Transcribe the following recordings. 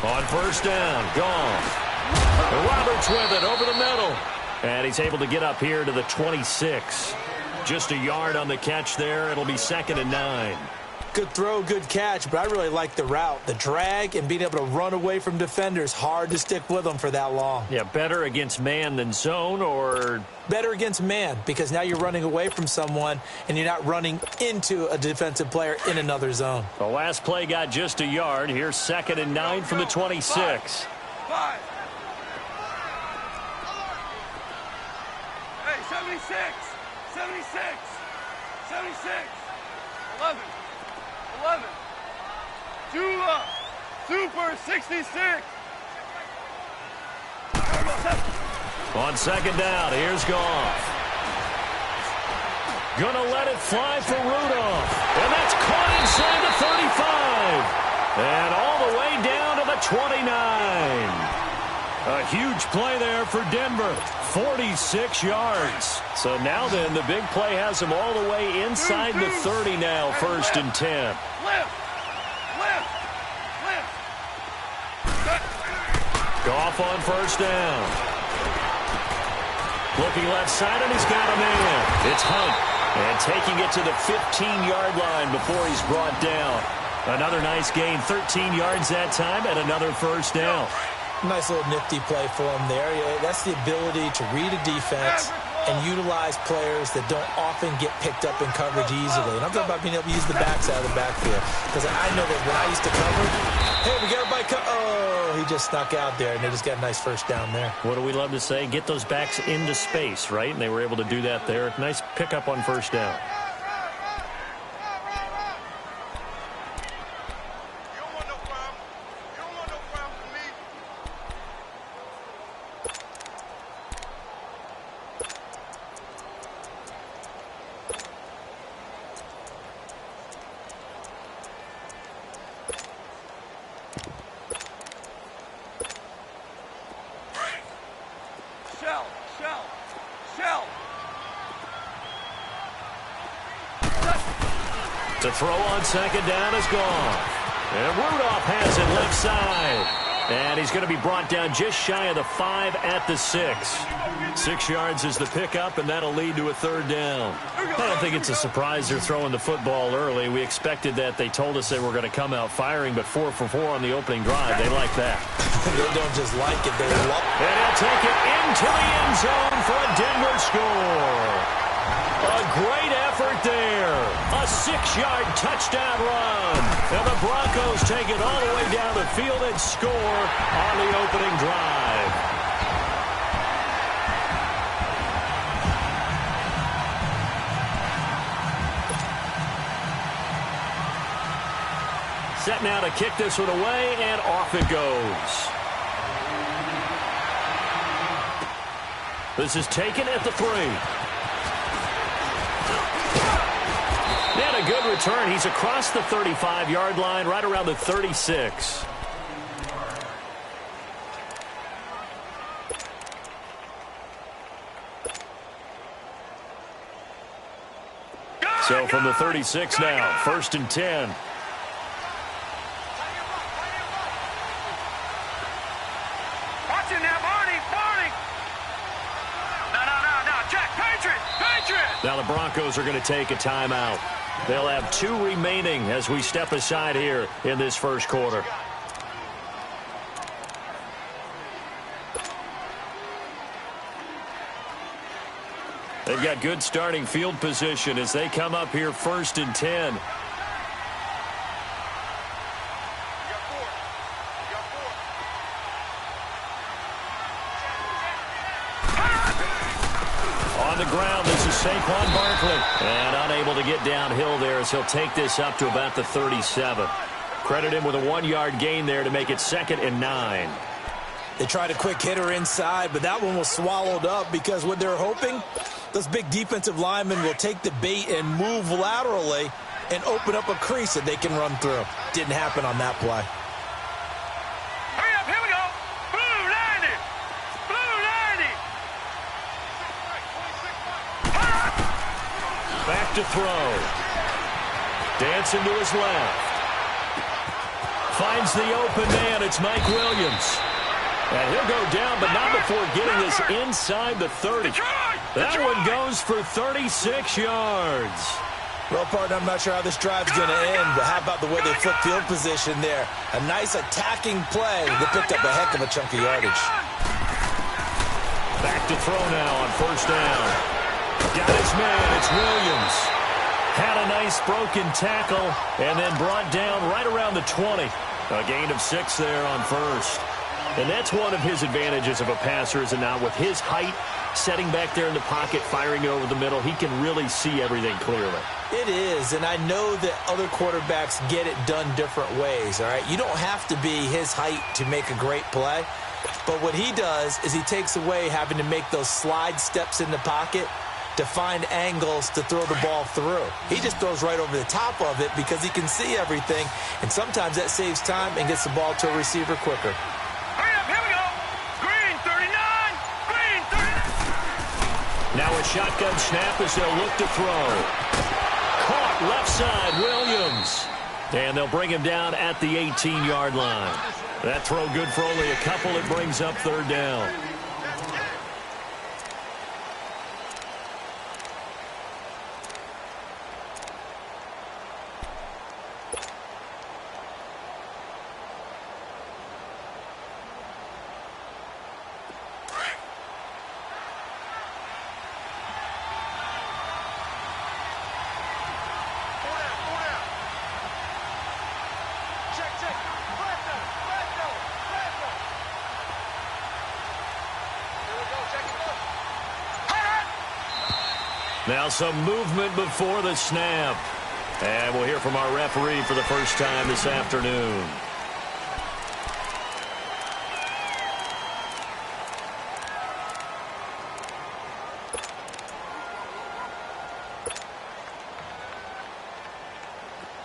On first down, Goff. Roberts with it over the middle. And he's able to get up here to the 26. Just a yard on the catch there. It'll be 2nd and 9. Good throw, good catch, but I really like the route. The drag and being able to run away from defenders, hard to stick with them for that long. Yeah, better against man than zone, or? Better against man, because now you're running away from someone and you're not running into a defensive player in another zone. The last play got just a yard. Here's 2nd and 9 from the 26. Five. Hey, 76. 76. 76. 11. 11. Tula. Super 66. On 2nd down, here's Goff. Gonna let it fly for Rudolph. And that's caught inside the 35. And all the way down to the 29. A huge play there for Denver. 46 yards. So now then, the big play has him all the way inside the 30 now, 1st and 10. Goff on first down. Looking left side, and he's got a man. It's Hunt. And taking it to the 15-yard line before he's brought down. Another nice gain, 13 yards that time, and another first down. Nice little nifty play for him there. That's the ability to read a defense and utilize players that don't often get picked up in coverage easily. And I'm talking about being able to use the backside of the backfield. Because I know that when I used to cover, hey, we got everybody oh, he just snuck out there, and they just got a nice first down there. What do we love to say? Get those backs into space, right? And they were able to do that there. Nice pickup on first down. The throw on 2nd down is gone. And Rudolph has it left side. And he's going to be brought down just shy of the 5 at the 6. 6 yards is the pickup, and that'll lead to a 3rd down. I don't think it's a surprise they're throwing the football early. We expected that. They told us they were going to come out firing, but 4 for 4 on the opening drive. They like that. They don't just like it, they love it. And he'll take it into the end zone for a Denver score. A great effort there. A 6-yard touchdown run. And the Broncos take it all the way down the field and score on the opening drive. Set now to kick this one away, and off it goes. This is taken at the 3. And a good return. He's across the 35-yard line, right around the 36. So from the 36 now, 1st and 10. Watch it now, Barney. No, Jack, Patriot. Now the Broncos are going to take a timeout. They'll have 2 remaining as we step aside here in this first quarter. They've got good starting field position as they come up here 1st and 10. On the ground, this is Saquon Barkley. And unable to get downhill there as he'll take this up to about the 37. Credit him with a 1-yard gain there to make it 2nd and 9. They tried a quick hitter inside, but that one was swallowed up because what they're hoping, those big defensive linemen will take the bait and move laterally and open up a crease that they can run through. Didn't happen on that play. Hurry up, here we go. Blue 90. Blue 90. Back to throw. Dancing to his left. Finds the open man. It's Mike Williams. And he'll go down, but not before getting this inside the 30. That one goes for 36 yards. Well, partner, I'm not sure how this drive's going to end, but how about the way they flip field position there? A nice attacking play. They picked up a heck of a chunk of yardage. Back to throw now on first down. Got his man. It's Williams. Had a nice broken tackle and then brought down right around the 20. A gain of 6 there on first. And that's one of his advantages of a passer, is it not? With his height, setting back there in the pocket, firing it over the middle, he can really see everything clearly. It is, and I know that other quarterbacks get it done different ways, all right? You don't have to be his height to make a great play, but what he does is he takes away having to make those slide steps in the pocket to find angles to throw the ball through. He just throws right over the top of it because he can see everything, and sometimes that saves time and gets the ball to a receiver quicker. Now a shotgun snap as they'll look to throw. Caught left side, Williams. And they'll bring him down at the 18-yard line. That throw good for only a couple. It brings up third down. Now some movement before the snap. And we'll hear from our referee for the first time this afternoon.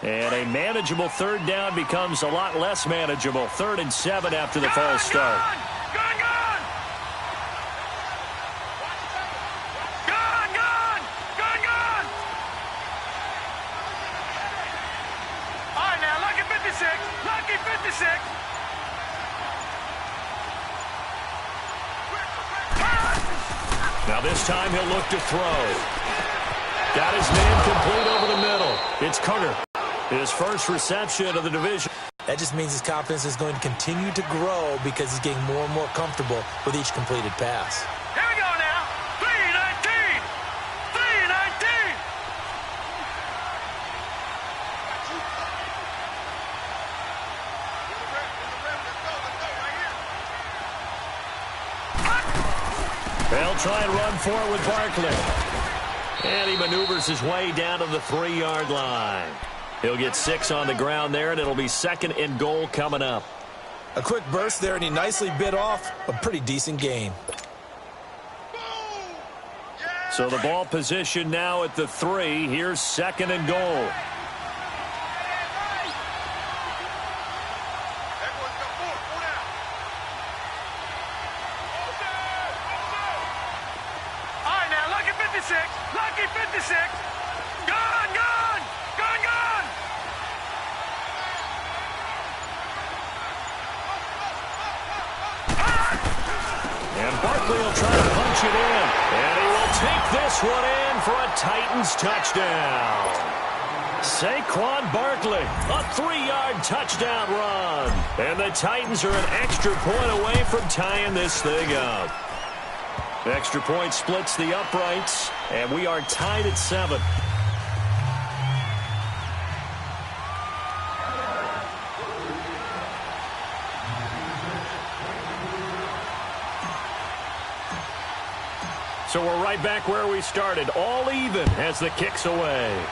And a manageable third down becomes a lot less manageable. 3rd and 7 after the false start. Now this time he'll look to throw. Got his man complete over the middle. It's Carter. His first reception of the division. That just means his confidence is going to continue to grow because he's getting more and more comfortable with each completed pass. Here we go now. 3-19. 3-19. They'll try and run for it with Barkley. And he maneuvers his way down to the 3-yard line. He'll get 6 on the ground there, and it'll be 2nd and goal coming up. A quick burst there, and he nicely bit off a pretty decent gain. So the ball position now at the 3. Here's 2nd and goal. Lucky 56. Gone, gone, gone, gone. And Barkley will try to punch it in. And he will take this one in for a Titans touchdown. Saquon Barkley, a 3-yard touchdown run. And the Titans are an extra point away from tying this thing up. Extra point splits the uprights, and we are tied at 7. So we're right back where we started, all even as the kick's away.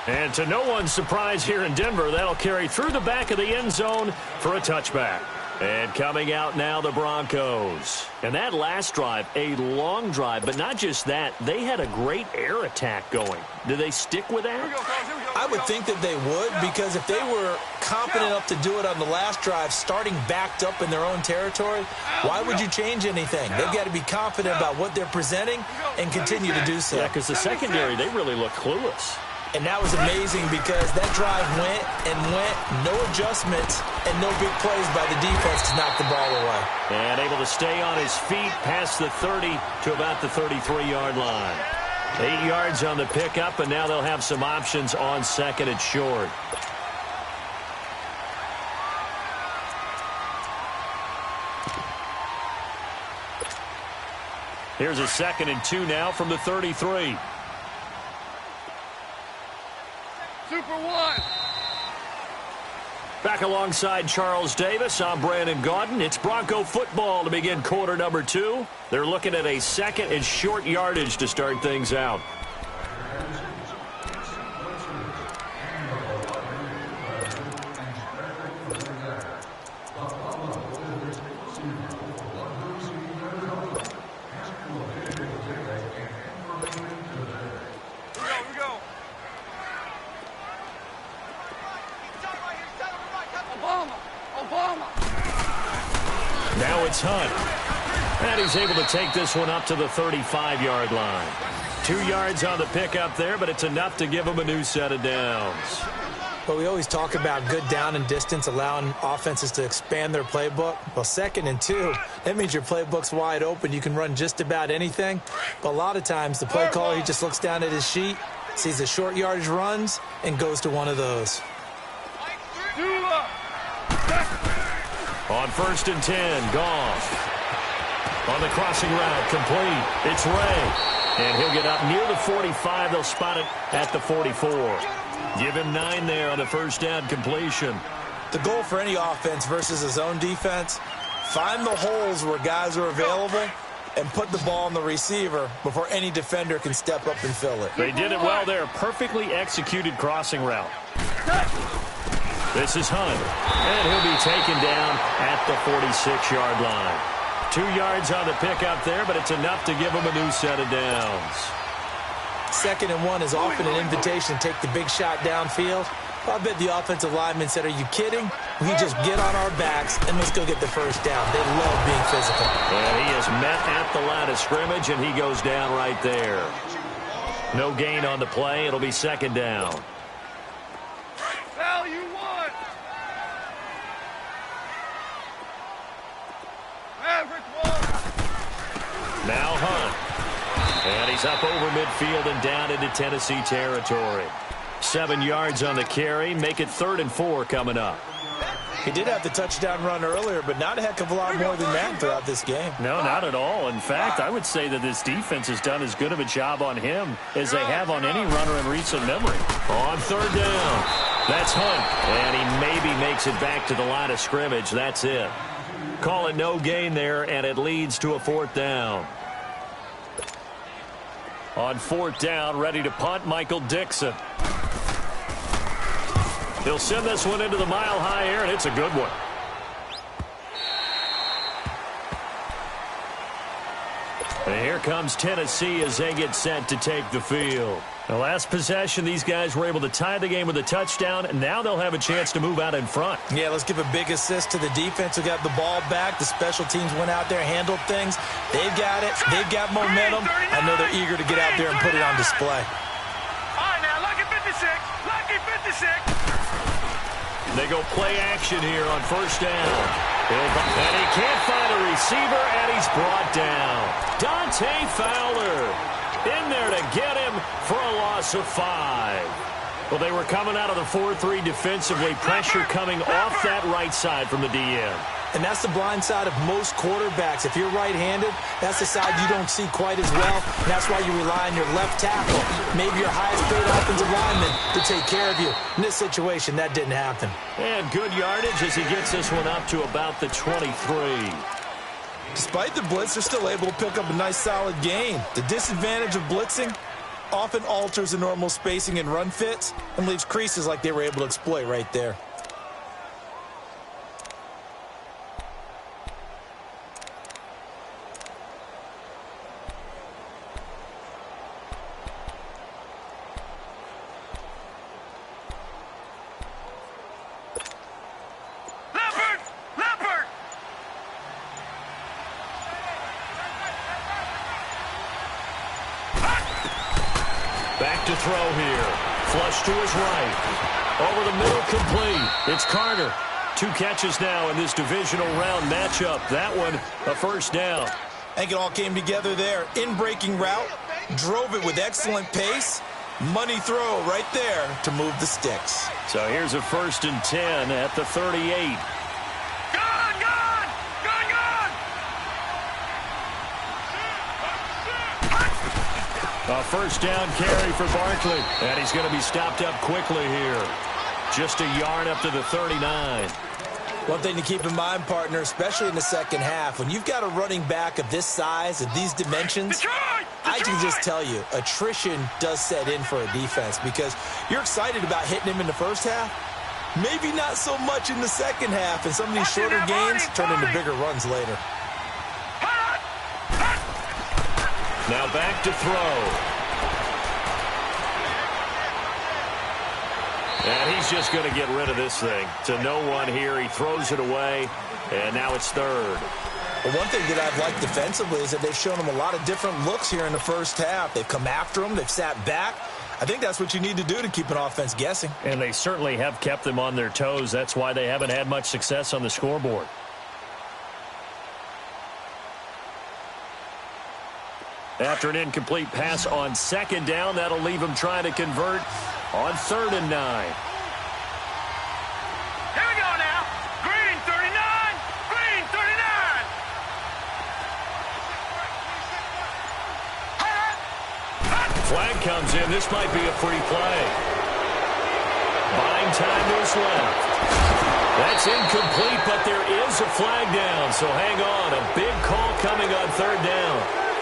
And to no one's surprise here in Denver, that'll carry through the back of the end zone for a touchback. And coming out now, the Broncos. And that last drive, a long drive, but not just that. They had a great air attack going. Do they stick with that? I would think that they would, because if they were confident enough to do it on the last drive, starting backed up in their own territory, why would you change anything? They've got to be confident about what they're presenting and continue to do so. Yeah, because the secondary, they really look clueless. And that was amazing because that drive went and went, no adjustments, and no big plays by the defense to knock the ball away. And able to stay on his feet past the 30 to about the 33-yard line. 8 yards on the pickup, and now they'll have some options on second and short. Here's a 2nd and 2 now from the 33. Super one. Back alongside Charles Davis, I'm Brandon Gaudin. It's Bronco football to begin quarter number 2. They're looking at a 2nd and short yardage to start things out. Now it's Hunt. And he's able to take this one up to the 35-yard line. 2 yards on the pickup there, but it's enough to give him a new set of downs. But we always talk about good down and distance, allowing offenses to expand their playbook. Well, 2nd and 2, that means your playbook's wide open. You can run just about anything. But a lot of times, the play caller, he just looks down at his sheet, sees the short yardage runs, and goes to one of those. On 1st and 10, Goff. On the crossing route, complete. It's Ray. And he'll get up near the 45. They'll spot it at the 44. Give him 9 there on the first down completion. The goal for any offense versus a zone defense, find the holes where guys are available and put the ball on the receiver before any defender can step up and fill it. They did it well there. Perfectly executed crossing route. This is Hunt, and he'll be taken down at the 46-yard line. 2 yards on the pickup there, but it's enough to give him a new set of downs. 2nd and 1 is often an invitation to take the big shot downfield. I bet the offensive lineman said, "Are you kidding? We just get on our backs and let's go get the first down." They love being physical. And he is met at the line of scrimmage, and he goes down right there. No gain on the play. It'll be 2nd down. Now Hunt. And he's up over midfield and down into Tennessee territory. 7 yards on the carry. Make it 3rd and 4 coming up. He did have the touchdown run earlier, but not a heck of a lot more than that throughout this game. No, not at all. In fact, I would say that this defense has done as good of a job on him as they have on any runner in recent memory. On 3rd down, that's Hunt. And he maybe makes it back to the line of scrimmage. That's it. Call it no gain there, and it leads to a 4th down. On 4th down, ready to punt, Michael Dixon. He'll send this one into the mile-high air, and it's a good one. And here comes Tennessee as they get set to take the field. The last possession, these guys were able to tie the game with a touchdown, and now they'll have a chance to move out in front. Yeah, let's give a big assist to the defense who got the ball back. The special teams went out there, handled things. They've got it. They've got momentum. I know they're eager to get out there and put it on display. All right, now, lucky 56. Lucky 56. They go play action here on 1st down. And he can't find a receiver, and he's brought down. Dante Fowler in there to get him for a loss of 5. Well, they were coming out of the 4-3 defensively. Pressure coming off that right side from the DN. And that's the blind side of most quarterbacks. If you're right-handed, that's the side you don't see quite as well. And that's why you rely on your left tackle, maybe your highest-paid offensive lineman, to take care of you. In this situation, that didn't happen. And good yardage as he gets this one up to about the 23. Despite the blitz, they're still able to pick up a nice, solid gain. The disadvantage of blitzing often alters the normal spacing and run fits and leaves creases like they were able to exploit right there. throw here. Flush to his right. Over the middle, complete. It's Carter. 2 catches now in this divisional round matchup. That one, a first down. I think it all came together there. In-breaking route, drove it with excellent pace. Money throw right there to move the sticks. So here's a 1st and 10 at the 38. A first down carry for Barkley. And he's going to be stopped up quickly here. Just a yard up to the 39. One thing to keep in mind, partner, especially in the second half, when you've got a running back of this size, of these dimensions, I can just tell you, attrition does set in for a defense because you're excited about hitting him in the first half. Maybe not so much in the second half, and some of these shorter gains turn into bigger runs later. Now back to throw. And he's just going to get rid of this thing. To no one here. He throws it away, and now it's 3rd. Well, one thing that I've liked defensively is that they've shown him a lot of different looks here in the first half. They've come after him. They've sat back. I think that's what you need to do to keep an offense guessing. And they certainly have kept them on their toes. That's why they haven't had much success on the scoreboard. After an incomplete pass on 2nd down, that'll leave him trying to convert on 3rd and 9. Here we go now. Green 39. Green 39. Flag comes in. This might be a free play. Buying time to his left. That's incomplete, but there is a flag down. So hang on. A big call coming on 3rd down.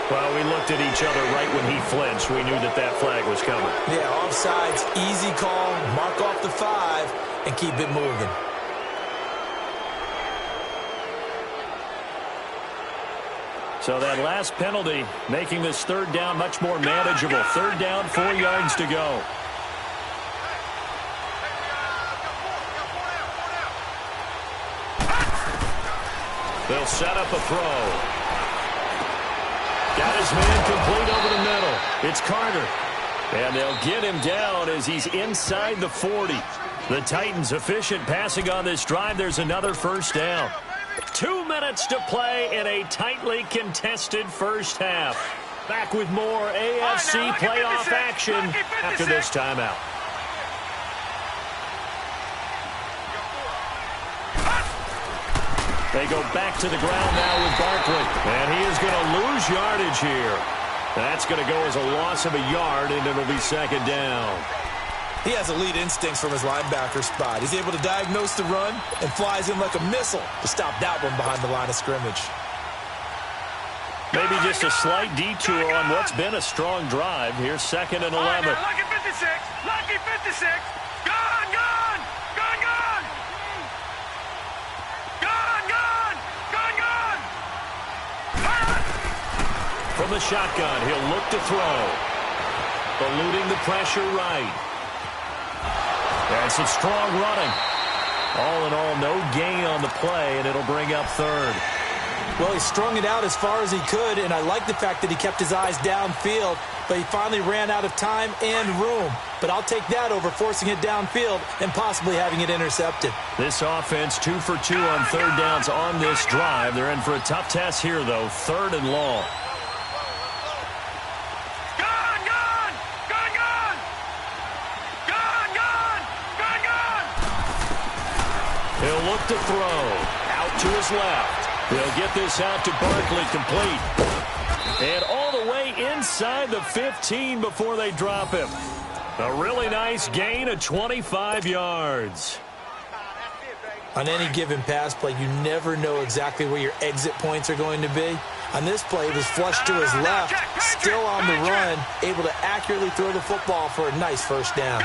Well, we looked at each other right when he flinched. We knew that that flag was coming. Yeah, offsides, easy call, mark off the 5, and keep it moving. So that last penalty making this 3rd down much more manageable. 3rd down, 4 yards to go. They'll set up a throw. Got his man complete over the middle. It's Carter. And they'll get him down as he's inside the 40. The Titans efficient passing on this drive. There's another first down. 2 minutes to play in a tightly contested first half. Back with more AFC playoff action after this timeout. They go back to the ground now with Barkley. And he is going to lose yardage here. That's going to go as a loss of a yard, and it'll be 2nd down. He has elite instincts from his linebacker spot. He's able to diagnose the run and flies in like a missile to stop that one behind the line of scrimmage. Maybe just a slight detour on what's been a strong drive. Here's 2nd and 11. Lucky 56. Lucky 56. Gone, gone. Gone, gone. Gone, gone. Gone, gone. From the shotgun, he'll look to throw. Eluding the pressure right. And some strong running. All in all, no gain on the play, and it'll bring up 3rd. Well, he strung it out as far as he could, and I like the fact that he kept his eyes downfield, but he finally ran out of time and room. But I'll take that over forcing it downfield and possibly having it intercepted. This offense 2 for 2 on 3rd downs on this drive. They're in for a tough test here, though. 3rd and long. Gone, gone. Gone, gone. Gone, gone. Gone, gone. He'll look to throw. Out to his left. They'll get this out to Barkley, complete. And all the way inside the 15 before they drop him. A really nice gain of 25 yards. On any given pass play, you never know exactly where your exit points are going to be. On this play, he was flushed to his left, still on the run, able to accurately throw the football for a nice first down.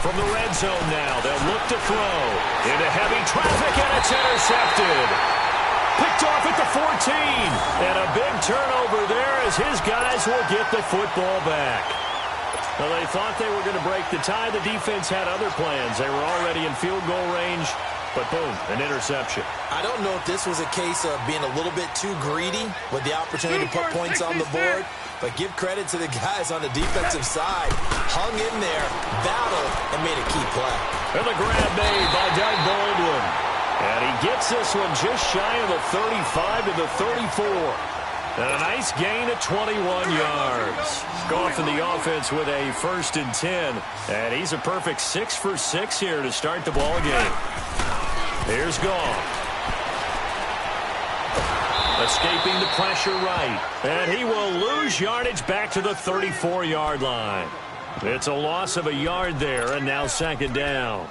From the red zone now, they'll look to throw. Into heavy traffic, and it's intercepted. Picked off at the 14. And a big turnover there as his guys will get the football back. Well, they thought they were going to break the tie. The defense had other plans. They were already in field goal range, But boom, an interception. I don't know if this was a case of being a little bit too greedy with the opportunity to put points on the board, but give credit to the guys on the defensive side. Hung in there, battled, and made a key play. And the grab made by Doug Baldwin. And he gets this one just shy of the 35 to the 34. And a nice gain of 21 yards. Goff in the offense with a 1st and 10. And he's a perfect 6 for 6 here to start the ball game. Here's Goff. Escaping the pressure right. And he will lose yardage back to the 34-yard line. It's a loss of a yard there, and now 2nd down.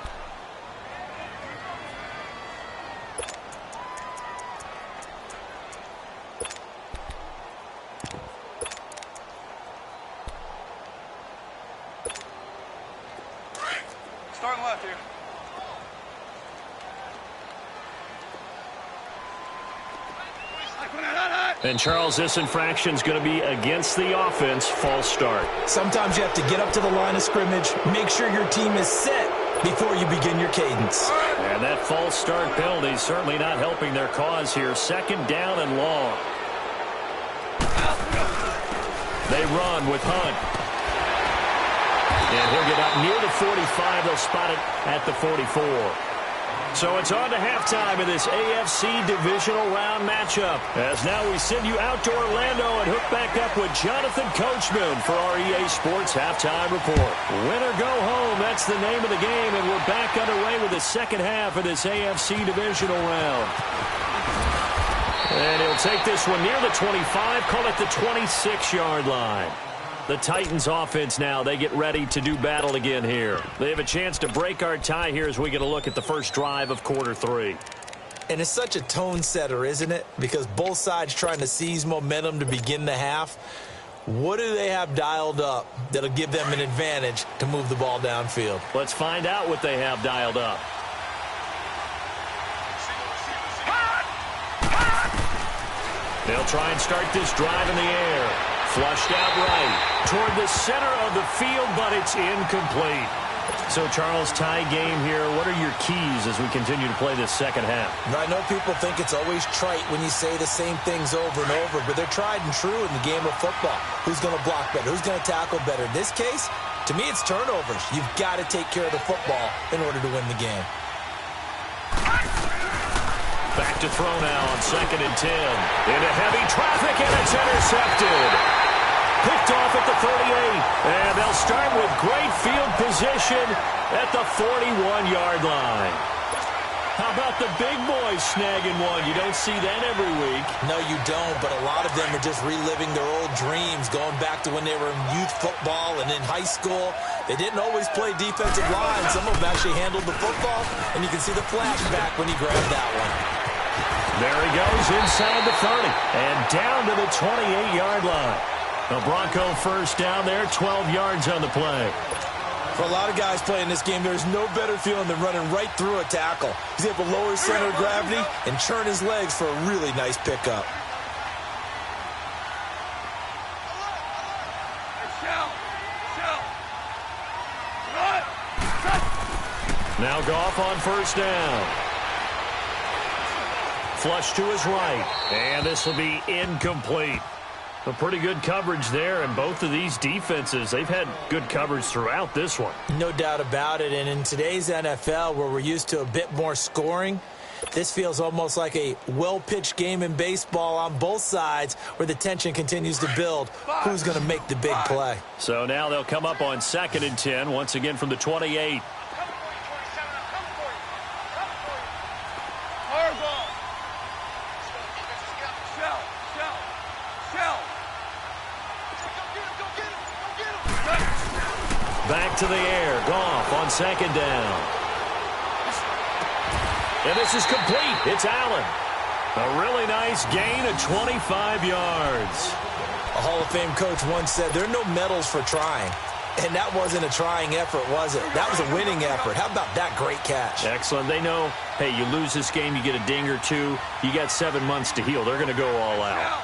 Starting left here. And, Charles, this infraction is going to be against the offense. False start. Sometimes you have to get up to the line of scrimmage, make sure your team is set before you begin your cadence. And that false start penalty certainly not helping their cause here. 2nd down and long. They run with Hunt. And he'll get up near the 45. They'll spot it at the 44. So it's on to halftime in this AFC divisional round matchup. As now we send you out to Orlando and hook back up with Jonathan Coachman for our EA Sports Halftime Report. Win or go home, that's the name of the game, and we're back underway with the second half of this AFC divisional round. And he'll take this one near the 25, call it the 26-yard line. The Titans offense now, they get ready to do battle again here. They have a chance to break our tie here as we get a look at the first drive of quarter 3. And it's such a tone setter, isn't it? Because both sides trying to seize momentum to begin the half. What do they have dialed up that'll give them an advantage to move the ball downfield? Let's find out what they have dialed up. They'll try and start this drive in the air. Flushed out right toward the center of the field, but it's incomplete. So, Charles, tie game here. What are your keys as we continue to play this second half? I know people think it's always trite when you say the same things over and over, but they're tried and true in the game of football. Who's going to block better? Who's going to tackle better? In this case, to me, it's turnovers. You've got to take care of the football in order to win the game. Back to throw now on 2nd and 10. Into heavy traffic, and it's intercepted. Picked off at the 38. And they'll start with great field position at the 41-yard line. How about the big boys snagging one? You don't see that every week. No, you don't, but a lot of them are just reliving their old dreams, going back to when they were in youth football and in high school. They didn't always play defensive line. Some of them actually handled the football, and you can see the flashback when he grabbed that one. There he goes inside the 30 and down to the 28-yard line. The Bronco first down there, 12 yards on the play. For a lot of guys playing this game, there's no better feeling than running right through a tackle. He's able to lower his center of gravity and churn his legs for a really nice pickup. Now Goff on first down. Flush to his right, and this will be incomplete. A pretty good coverage there, and both of these defenses, they've had good coverage throughout this one. No doubt about it, and in today's NFL, where we're used to a bit more scoring, this feels almost like a well-pitched game in baseball on both sides where the tension continues to build. Who's going to make the big play? So now they'll come up on 2nd and 10, once again from the 28. Back to the air. Goff on 2nd down. And this is complete. It's Allen. A really nice gain of 25 yards. A Hall of Fame coach once said, there are no medals for trying. And that wasn't a trying effort, was it? That was a winning effort. How about that great catch? Excellent. They know, hey, you lose this game, you get a ding or two. You got 7 months to heal. They're going to go all out.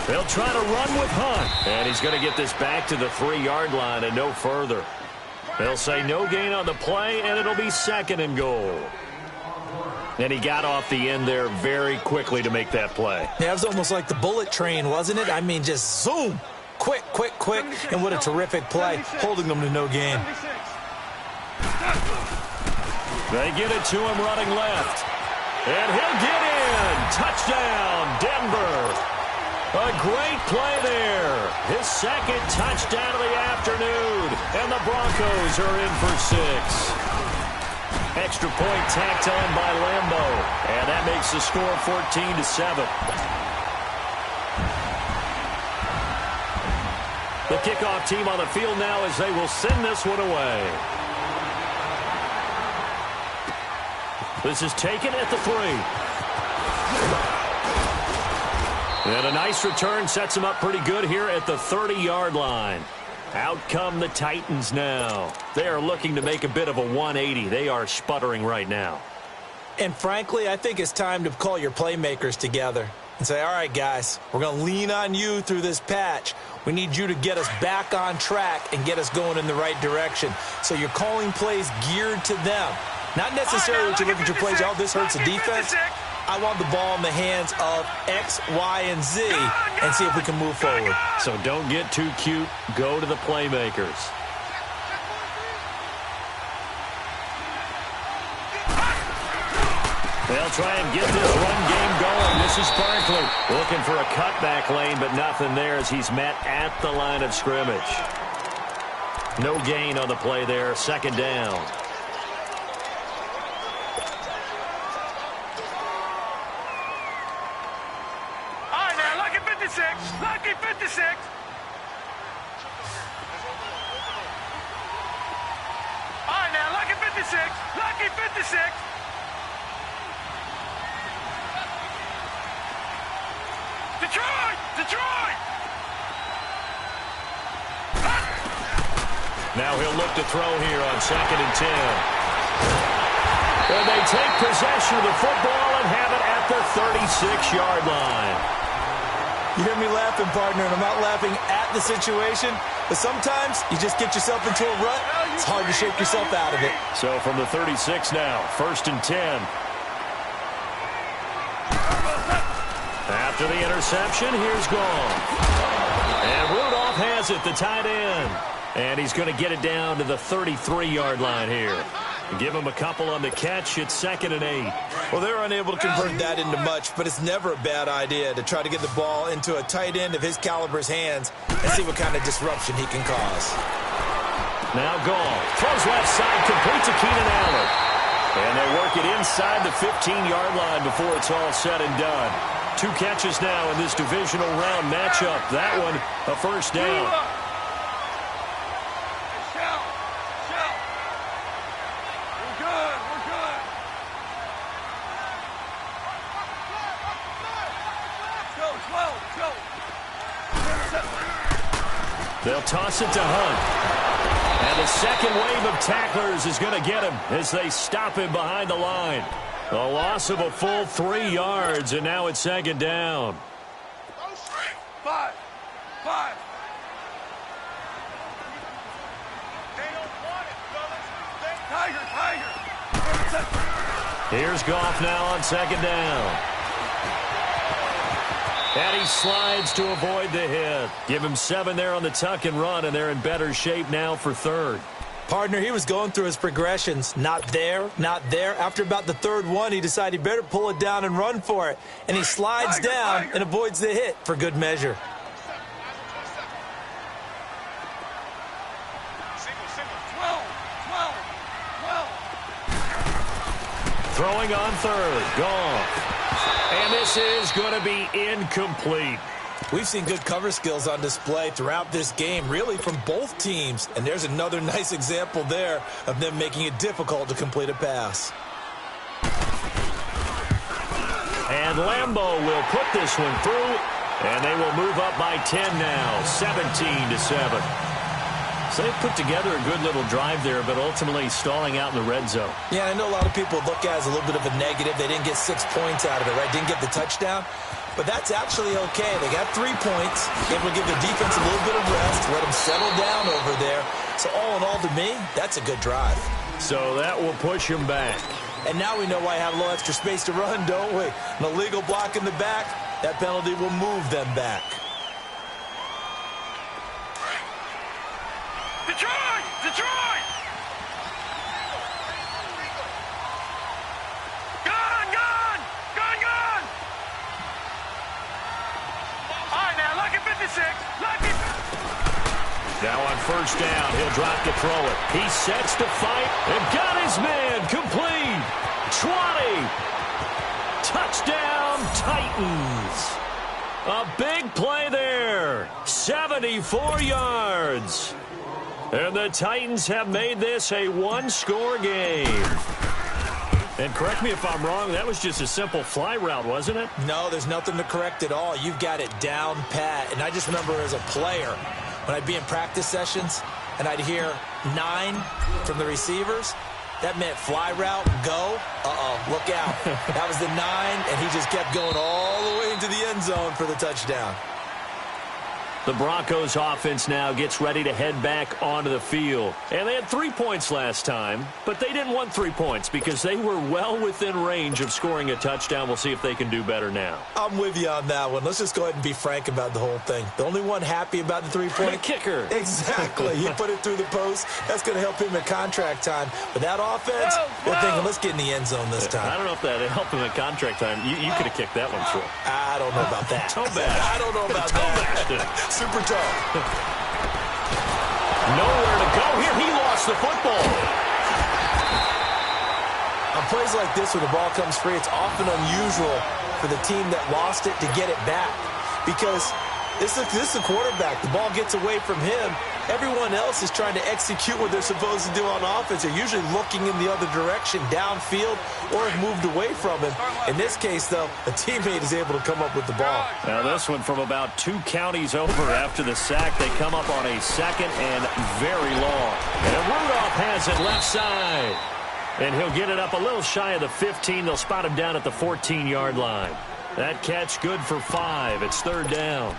They'll try to run with Hunt. And he's going to get this back to the 3-yard line and no further. They'll say no gain on the play, and it'll be 2nd and goal. And he got off the end there very quickly to make that play. Yeah, it was almost like the bullet train, wasn't it? I mean, just zoom. Quick, quick, quick. And what a terrific play, holding them to no gain. They get it to him running left. And he'll get in. Touchdown, Denver. A great play there. His 2nd touchdown of the afternoon. And the Broncos are in for 6. Extra point tacked on by Lambo. And that makes the score 14-7. The kickoff team on the field now as they will send this one away. This is taken at the 3. And a nice return sets him up pretty good here at the 30-yard line. Out come the Titans now. They are looking to make a bit of a 180. They are sputtering right now. And frankly, I think it's time to call your playmakers together and say, all right, guys, we're going to lean on you through this patch. We need you to get us back on track and get us going in the right direction. So you're calling plays geared to them. Not necessarily that you look at your plays, oh, this hurts the defense. I want the ball in the hands of X, Y, and Z and see if we can move forward. So don't get too cute. Go to the playmakers. They'll try and get this run game going. This is Barkley looking for a cutback lane, but nothing there as he's met at the line of scrimmage. No gain on the play there. 2nd down. Lucky 56. All right, now, lucky 56. Lucky 56. Detroit! Detroit! Now he'll look to throw here on 2nd and 10. And they take possession of the football and have it at the 36-yard line. You hear me laughing, partner, and I'm not laughing at the situation, but sometimes you just get yourself into a rut. It's hard to shake yourself out of it. So from the 36 now, 1st and 10. After the interception, here's Goff. And Rudolph has it, the tight end. And he's going to get it down to the 33-yard line here. Give him a couple on the catch. It's 2nd and 8. Well, they're unable to convert that into much, but it's never a bad idea to try to get the ball into a tight end of his caliber's hands and see what kind of disruption he can cause. Now Goff throws left side, complete to Keenan Allen. And they work it inside the 15-yard line before it's all said and done. 2 catches now in this divisional round matchup. That one, a 1st down. They'll toss it to Hunt. And the second wave of tacklers is going to get him as they stop him behind the line. A loss of a full 3 yards, and now it's 2nd down. 5. Here's Goff now on 2nd down. And he slides to avoid the hit. Give him 7 there on the tuck and run, and they're in better shape now for 3rd. Partner, he was going through his progressions. Not there, not there. After about the 3rd one, he decided he better pull it down and run for it. And he slides down and avoids the hit for good measure. Throwing on 3rd. Goff. And this is going to be incomplete. We've seen good cover skills on display throughout this game, really from both teams. And there's another nice example there of them making it difficult to complete a pass. And Lambo will put this one through, and they will move up by 10 now, 17-7. So they put together a good little drive there, but ultimately stalling out in the red zone. Yeah, I know a lot of people look at it as a little bit of a negative. They didn't get 6 points out of it, right? Didn't get the touchdown. But that's actually okay. They got 3 points. Able to give the defense a little bit of rest, let them settle down over there. So all in all, to me, that's a good drive. So that will push him back. And now we know why I have a little extra space to run, don't we? An illegal block in the back, that penalty will move them back. Detroit! Detroit! Gone! Gone! Gone! Gone! All right, now, lucky 56. Lucky. Now on first down, he'll drop to throw it. He sets to fight and got his man complete. 20. Touchdown, Titans. A big play there. 74 yards. And the Titans have made this a one-score game. And correct me if I'm wrong, that was just a simple fly route, wasn't it? No, there's nothing to correct at all. You've got it down pat. And I just remember as a player, when I'd be in practice sessions and I'd hear 9 from the receivers, that meant fly route, go. Look out. That was the 9, and he just kept going all the way into the end zone for the touchdown. The Broncos offense now gets ready to head back onto the field. And they had 3 points last time, but they didn't want 3 points because they were well within range of scoring a touchdown. We'll see if they can do better now. I'm with you on that one. Let's just go ahead and be frank about the whole thing. The only one happy about the 3-point? The kicker. Exactly. He put it through the post. That's going to help him at contract time. But that offense, they're thinking, let's get in the end zone this time. I don't know if that helped him at contract time. You could have kicked that one through. I don't know about that. Toe bash. I don't know about that. Super tough. Nowhere to go here. He lost the football. On plays like this where the ball comes free, it's often unusual for the team that lost it to get it back. Because this is the quarterback. The ball gets away from him. Everyone else is trying to execute what they're supposed to do on offense. They're usually looking in the other direction, downfield, or have moved away from him. In this case, though, a teammate is able to come up with the ball. Now this one from about 2 counties over after the sack. They come up on a second and very long. And Rudolph has it left side. And he'll get it up a little shy of the 15. They'll spot him down at the 14-yard line. That catch good for 5. It's third down.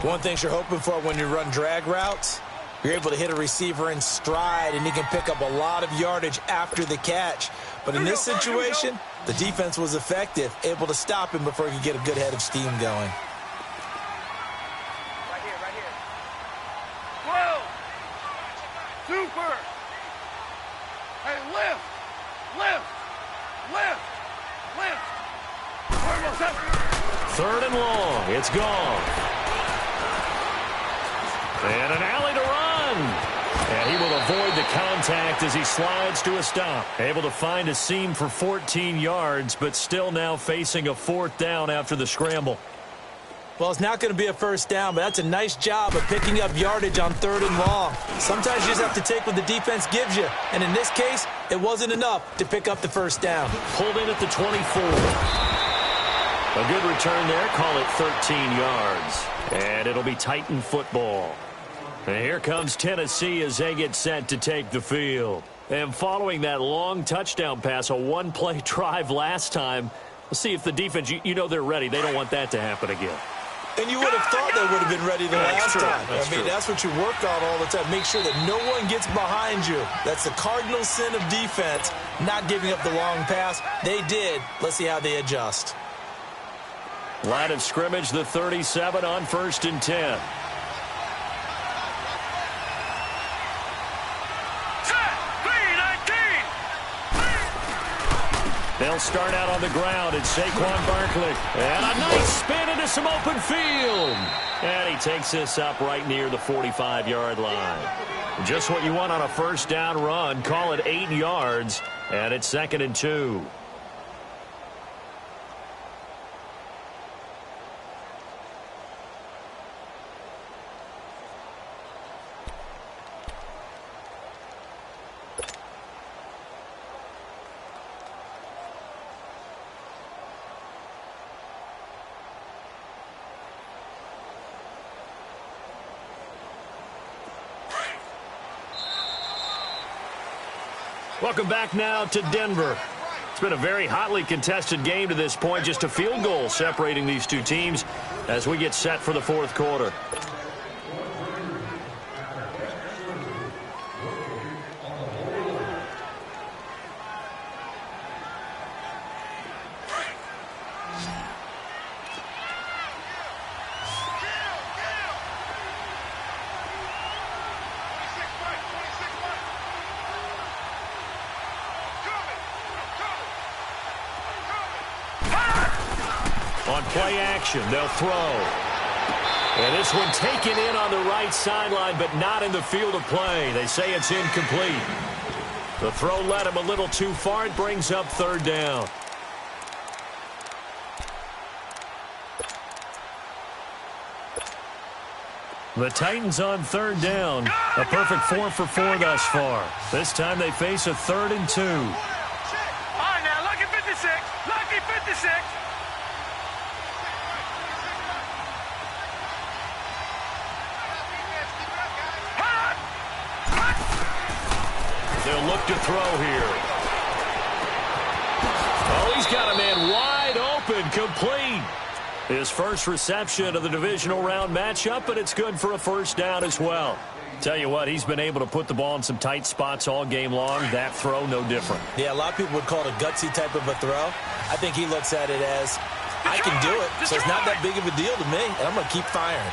One thing you're hoping for when you run drag routes, you're able to hit a receiver in stride, and he can pick up a lot of yardage after the catch. But in this situation, the defense was effective, able to stop him before he could get a good head of steam going. Right here, right here. Whoa! Super! Hey, lift! Lift! Lift! Lift! Almost up. Third and long. It's gone. And an alley to run. And he will avoid the contact as he slides to a stop. Able to find a seam for 14 yards, but still now facing a 4th down after the scramble. Well, it's not going to be a first down, but that's a nice job of picking up yardage on 3rd and long. Sometimes you just have to take what the defense gives you. And in this case, it wasn't enough to pick up the first down. Pulled in at the 24. A good return there. Call it 13 yards. And it'll be Titan football. And here comes Tennessee as they get set to take the field. And following that long touchdown pass, a one-play drive last time, let's see if the defense, you know they're ready. They don't want that to happen again. And you would have thought they would have been ready the last time. I mean, that's what you work on all the time. Make sure that no one gets behind you. That's the cardinal sin of defense, not giving up the long pass. They did. Let's see how they adjust. Line of scrimmage, the 37 on 1st and 10. They'll start out on the ground. It's Saquon Barkley. And a nice spin into some open field. And he takes this up right near the 45-yard line. Just what you want on a first down run. Call it 8 yards. And it's 2nd and 2. Welcome back now to Denver. It's been a very hotly contested game to this point. Just a field goal separating these two teams as we get set for the 4th quarter. On play action, they'll throw. And this one taken in on the right sideline, but not in the field of play. They say it's incomplete. The throw led him a little too far. It brings up third down. The Titans on third down. A perfect 4 for 4 thus far. This time they face a 3rd and 2. All right, now, lucky 56. Lucky 56. They'll look to throw here. Oh, he's got a man wide open, complete. His first reception of the divisional round matchup, but it's good for a first down as well. Tell you what, he's been able to put the ball in some tight spots all game long. That throw, no different. Yeah, a lot of people would call it a gutsy type of a throw. I think he looks at it as, I can do it, so it's not that big of a deal to me, and I'm going to keep firing.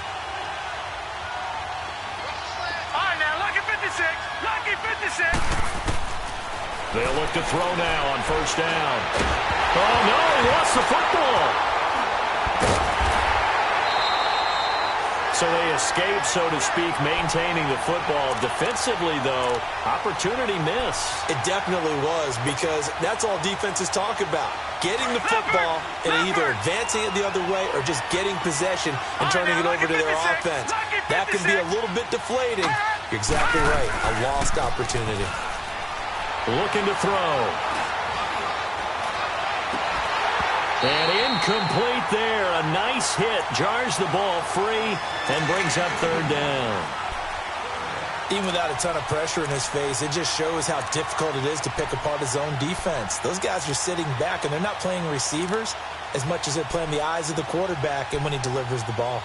All right, now, lucky 56. Lucky 56. They'll look to throw now on first down. Oh, no, he lost the football. So they escape, so to speak, maintaining the football. Defensively, though, opportunity miss. It definitely was, because that's all defenses talk about. Getting the football and either advancing it the other way or just getting possession and turning it over to their offense. That can be a little bit deflating. You're exactly right. A lost opportunity. Looking to throw. And incomplete there. A nice hit. Jars the ball free and brings up third down. Even without a ton of pressure in his face, it just shows how difficult it is to pick apart his own defense. Those guys are sitting back, and they're not playing receivers as much as they're playing the eyes of the quarterback and when he delivers the ball.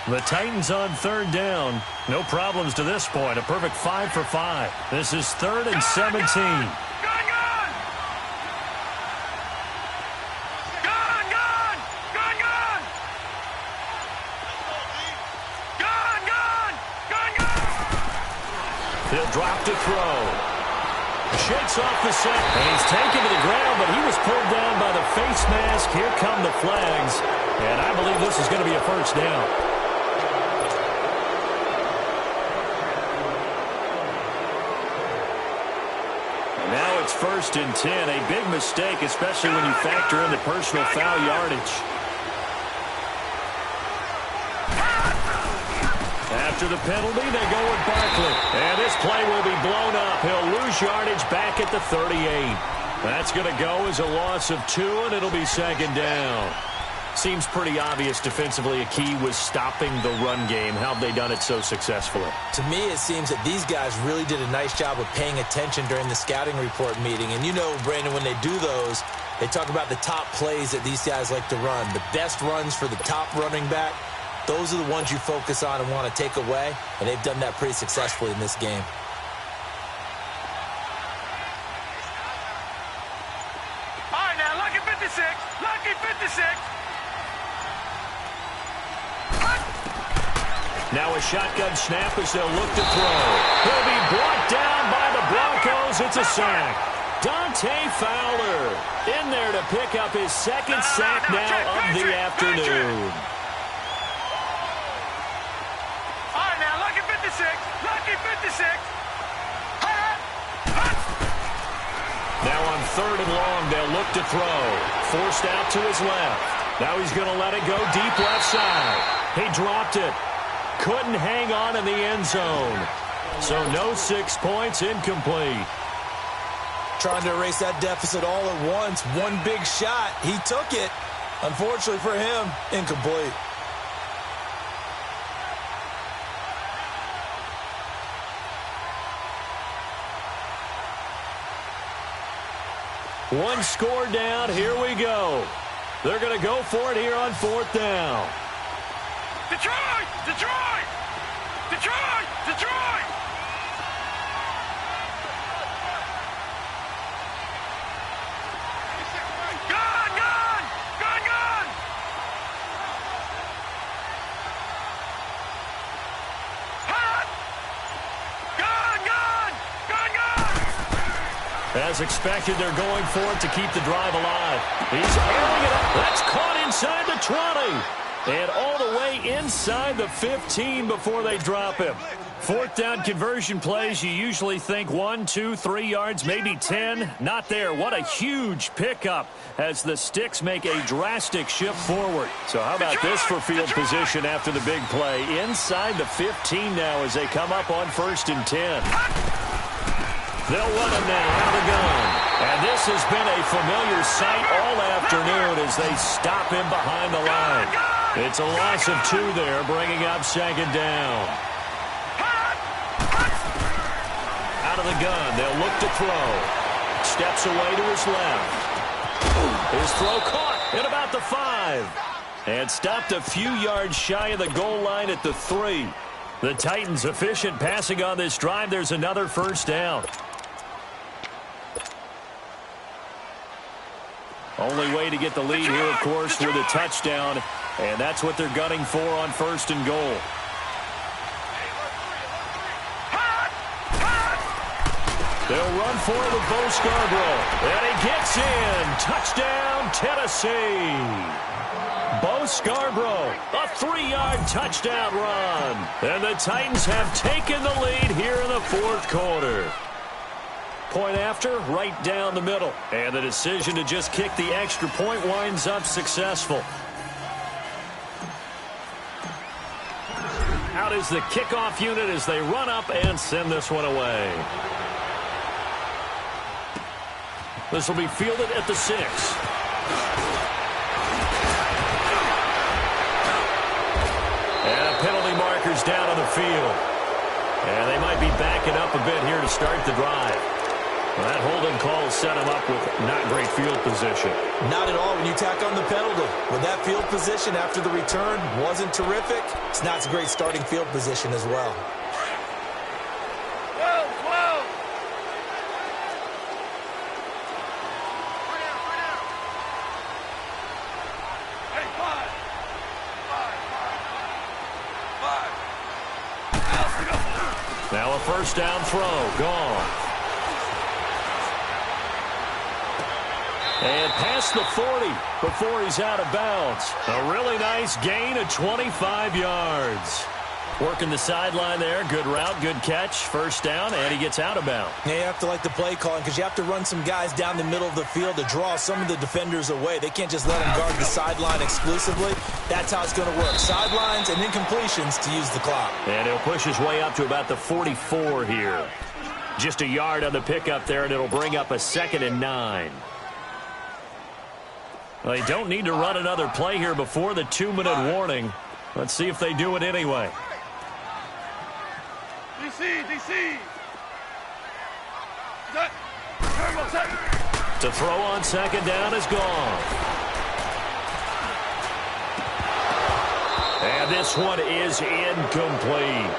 The Titans on third down. No problems to this point. A perfect 5 for 5. This is 3rd and 17. He'll drop to throw. Shakes off the set. And he's taken to the ground, but he was pulled down by the face mask. Here come the flags. And I believe this is going to be a first down. Now it's 1st and 10. A big mistake, especially when you factor in the personal foul yardage. After the penalty, they go with Barkley. And this play will be blown up. He'll lose yardage back at the 38. That's going to go as a loss of 2, and it'll be 2nd down. Seems pretty obvious defensively a key was stopping the run game. How have they done it so successfully? To me, it seems that these guys really did a nice job of paying attention during the scouting report meeting. And you know, Brandon, when they do those, they talk about the top plays that these guys like to run. The best runs for the top running back. Those are the ones you focus on and want to take away, and they've done that pretty successfully in this game. All right, now, lucky 56. Lucky 56. Now a shotgun snap as they'll look to throw. He'll be brought down by the Broncos. It's a sack. Dante Fowler in there to pick up his 2nd sack now of the afternoon. Lucky 56. Now on 3rd and long, they'll look to throw. Forced out to his left. Now he's going to let it go deep left side. He dropped it. Couldn't hang on in the end zone. So no 6 points, incomplete. Trying to erase that deficit all at once. One big shot. He took it. Unfortunately for him, incomplete. One score down. Here we go. They're going to go for it here on 4th down. Detroit! Detroit! Detroit! Detroit! Gun! Gun! Gun! Gun! Hot! Gun! Gun! Gun! Gun! As expected, they're going for it to keep the drive alive. He's airing it up. That's caught inside the 20. And all the way inside the 15 before they drop him. Fourth down conversion plays, you usually think 1, 2, 3 yards, maybe 10. Not there. What a huge pickup as the Sticks make a drastic shift forward. So how about this for field position after the big play? Inside the 15 now as they come up on 1st and 10. They'll run him now out of the gun. And this has been a familiar sight all afternoon as they stop him behind the line. It's a loss of 2 there, bringing up 2nd down. Out of the gun, they'll look to throw. Steps away to his left. His throw caught at about the 5. And stopped a few yards shy of the goal line at the 3. The Titans efficient passing on this drive. There's another 1st down. Only way to get the lead here, of course, with a touchdown. And that's what they're gunning for on 1st and goal. They'll run for it with Bo Scarborough. And he gets in. Touchdown, Tennessee. Bo Scarborough, a 3-yard touchdown run. And the Titans have taken the lead here in the 4th quarter. Point after, right down the middle. And the decision to just kick the extra point winds up successful. Out is the kickoff unit as they run up and send this one away. This will be fielded at the 6. And penalty markers down on the field. And they might be backing up a bit here to start the drive. Well, that holding call set him up with not great field position. Not at all when you tack on the penalty. When that field position after the return wasn't terrific, it's not a great starting field position as well. Now a 1st down throw. Gone. And past the 40 before he's out of bounds. A really nice gain of 25 yards. Working the sideline there. Good route, good catch. 1st down, and he gets out of bounds. Yeah, you have to like the play calling because you have to run some guys down the middle of the field to draw some of the defenders away. They can't just let them guard the sideline exclusively. That's how it's going to work. Sidelines and incompletions to use the clock. And he'll push his way up to about the 44 here. Just a yard on the pickup there, and it'll bring up a 2nd and 9. Well, they don't need to run another play here before the 2-minute warning. Let's see if they do it anyway. DC. To throw on 2nd down is gone. And this one is incomplete.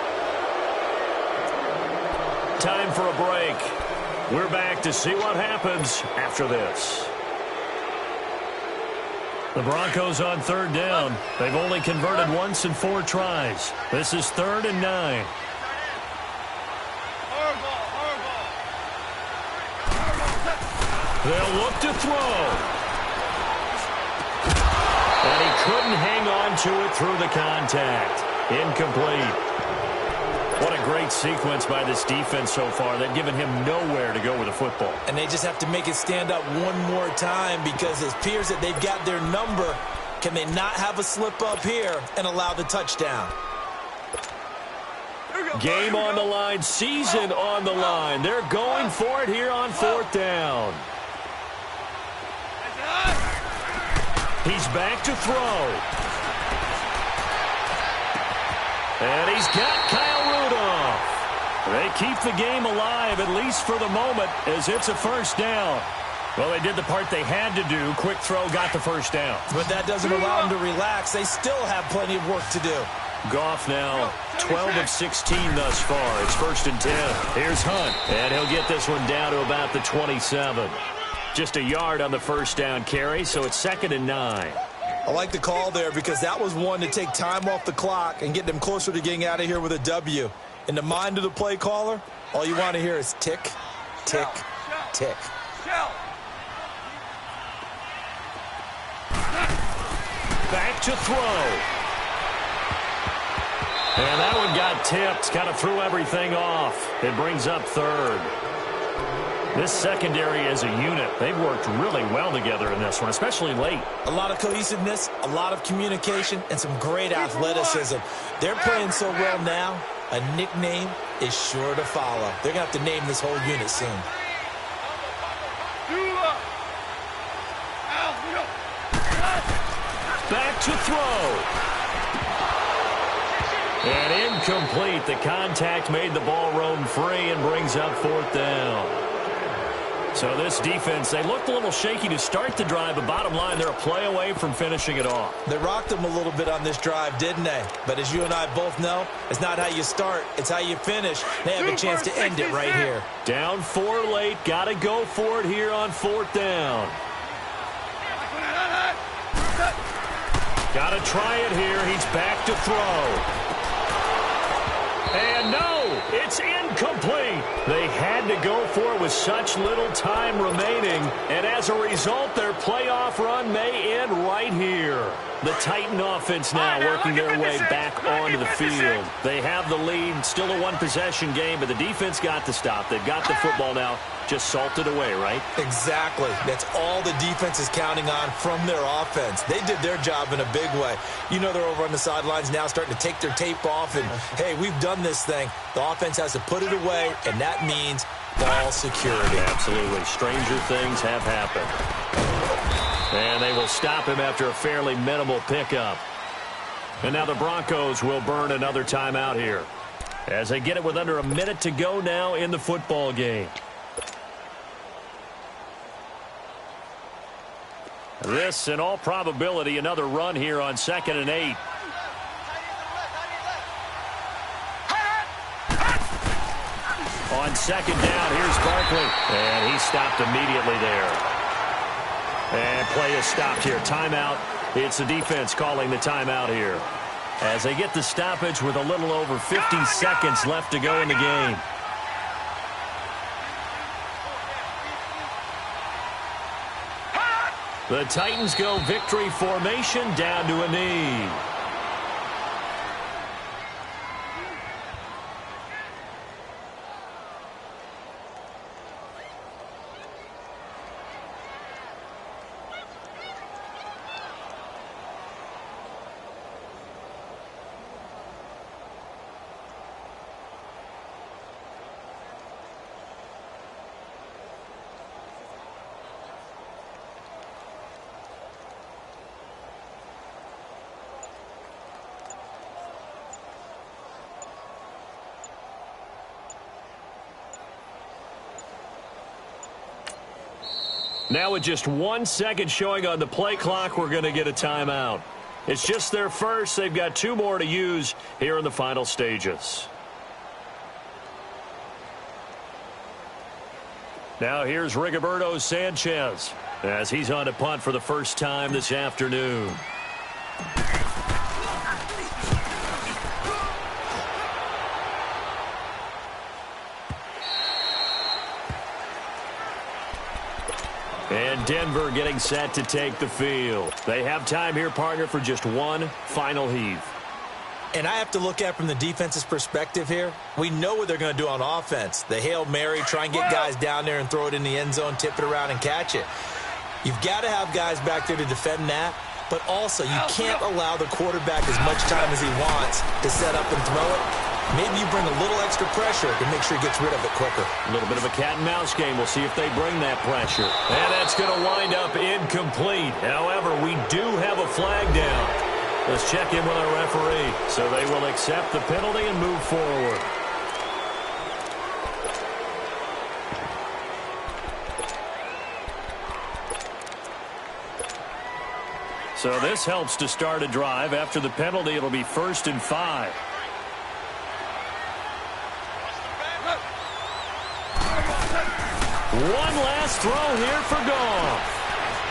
Time for a break. We're back to see what happens after this. The Broncos on 3rd down. They've only converted once in 4 tries. This is 3rd and 9. They'll look to throw. And he couldn't hang on to it through the contact. Incomplete. What a great sequence by this defense so far. They've given him nowhere to go with the football. And they just have to make it stand up one more time because it appears that they've got their number. Can they not have a slip up here and allow the touchdown? Game on the line, season on the line. They're going for it here on 4th down. He's back to throw. And he's got Kyle Rudolph. They keep the game alive, at least for the moment, as it's a 1st down. Well, they did the part they had to do. Quick throw got the 1st down. But that doesn't allow them to relax. They still have plenty of work to do. Goff now 12 of 16 thus far. It's 1st and 10. Here's Hunt, and he'll get this one down to about the 27. Just a yard on the 1st down carry, so it's 2nd and 9. I like the call there because that was one to take time off the clock and get them closer to getting out of here with a W. In the mind of the play caller, all you want to hear is tick, tick, tick. Back to throw. And that one got tipped, kind of threw everything off. It brings up third. This secondary as a unit, they've worked really well together in this one, especially late. A lot of cohesiveness, a lot of communication, and some great athleticism. They're playing so well now, a nickname is sure to follow. They're going to have to name this whole unit soon. Back to throw. And incomplete. The contact made the ball roam free and brings up fourth down. So this defense, they looked a little shaky to start the drive, but bottom line, they're a play away from finishing it off. They rocked them a little bit on this drive, didn't they? But as you and I both know, it's not how you start, it's how you finish. They have a chance to end it right here. Down 4 late, got to go for it here on fourth down. Got to try it here. He's back to throw. And no, it's incomplete. They had to go for it with such little time remaining. And as a result, their playoff run may end right here. The Titan offense now working their way back onto the field. They have the lead, still a one-possession game, but the defense got to stop. They've got the football now, just salted away, right? Exactly. That's all the defense is counting on from their offense. They did their job in a big way. You know they're over on the sidelines now starting to take their tape off, and, hey, we've done this thing. The offense has to put it away, and that means ball security. Absolutely. Stranger things have happened. And they will stop him after a fairly minimal pickup. And now the Broncos will burn another timeout here as they get it with under a minute to go now in the football game. This, in all probability, another run here on 2nd and 8. On 2nd down, here's Barkley. And he stopped immediately there. And play is stopped here. Timeout. It's the defense calling the timeout here as they get the stoppage with a little over 50 seconds left to go in the game. The Titans go victory formation down to a knee. Now with just 1 second showing on the play clock, we're going to get a timeout. It's just their first. They've got 2 more to use here in the final stages. Now here's Rigoberto Sanchez as he's on to punt for the first time this afternoon. And Denver getting set to take the field. They have time here, partner, for just one final heave. And I have to look at from the defense's perspective here. We know what they're going to do on offense. The Hail Mary, try and get guys down there and throw it in the end zone, tip it around and catch it. You've got to have guys back there to defend that. But also, you can't allow the quarterback as much time as he wants to set up and throw it. Maybe you bring a little extra pressure to make sure he gets rid of it quicker. A little bit of a cat and mouse game. We'll see if they bring that pressure. And that's going to wind up incomplete. However, we do have a flag down. Let's check in with our referee. So they will accept the penalty and move forward. So this helps to start a drive. After the penalty, it'll be 1st and 5. One last throw here for Goff.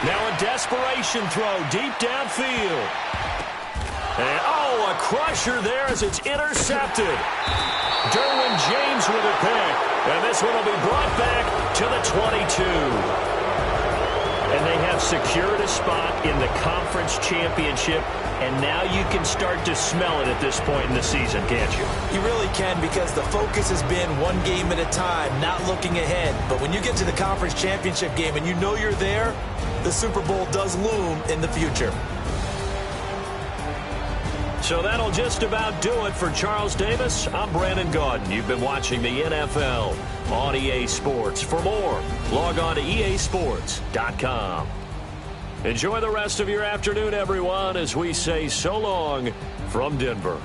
Now a desperation throw deep downfield. And, oh, a crusher there as it's intercepted. Derwin James with a pick. And this one will be brought back to the 22. And they have secured a spot in the conference championship. And now you can start to smell it at this point in the season, can't you? You really can, because the focus has been one game at a time, not looking ahead. But when you get to the conference championship game and you know you're there, the Super Bowl does loom in the future. So that'll just about do it for Charles Davis. I'm Brandon Gaudin. You've been watching the NFL on EA Sports. For more, log on to easports.com. Enjoy the rest of your afternoon, everyone, as we say so long from Denver.